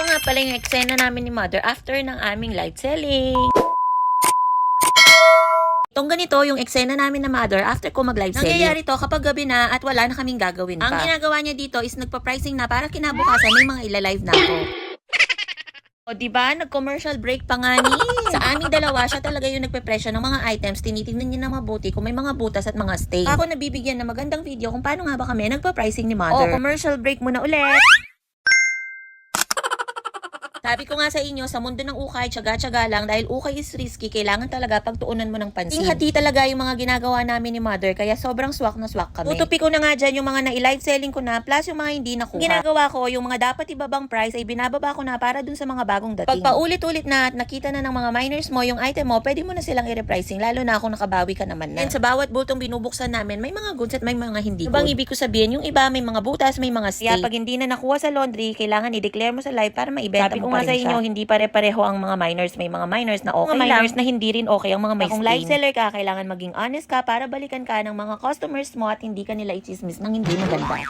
Ito nga pala yung eksena namin ni Mother after ng aming live selling. Itong ganito yung eksena namin na Mother after ko mag-live selling. Nangyayari to kapag gabi na at wala na kaming gagawin pa. Ang ginagawa niya dito is nagpa-pricing na para kinabukasan may mga ila-live na ako. O diba, nag-commercial break pa nga ni. Sa aming dalawa, siya talaga yung nagpe-presyo ng mga items. Tinitingnan niya na mabuti kung may mga butas at mga stain. Ako nabibigyan ng magandang video kung paano nga ba kami nagpa-pricing ni Mother. O, commercial break muna ulit. Sabi ko nga sa inyo, sa mundo ng ukay, tiyaga-tiyaga lang dahil ukay is risky, kailangan talaga pagtuunan mo ng pansin. Hati talaga yung mga ginagawa namin ni Mother, kaya sobrang swak na swak kami. Tutupi ko na nga dyan yung mga na-live selling ko na, plus yung mga hindi nakuha. Ginagawa ko, yung mga dapat ibabang price ay binababa ko na para dun sa mga bagong dating. Pag paulit-ulit na at nakita na ng mga miners mo yung item mo, pwede mo na silang i-repricing, lalo na kung nakabawi ka naman na. And sa bawat butong binubuksan namin, may mga goods at may mga hindi good. Bang ibig ko sabihin, yung iba may mga butas, may mga stain. Kaya pag hindi na nakuha sa laundry, kailangan i-declare mo sa live para maibenta mo pa rin siya. Sa inyo, hindi pare-pareho ang mga miners. May mga miners na okay lang, miners na hindi rin okay ang mga may stain. Kung live seller ka, kailangan maging honest ka para balikan ka ng mga customers mo at hindi ka nila i-chismis ng hindi maganda.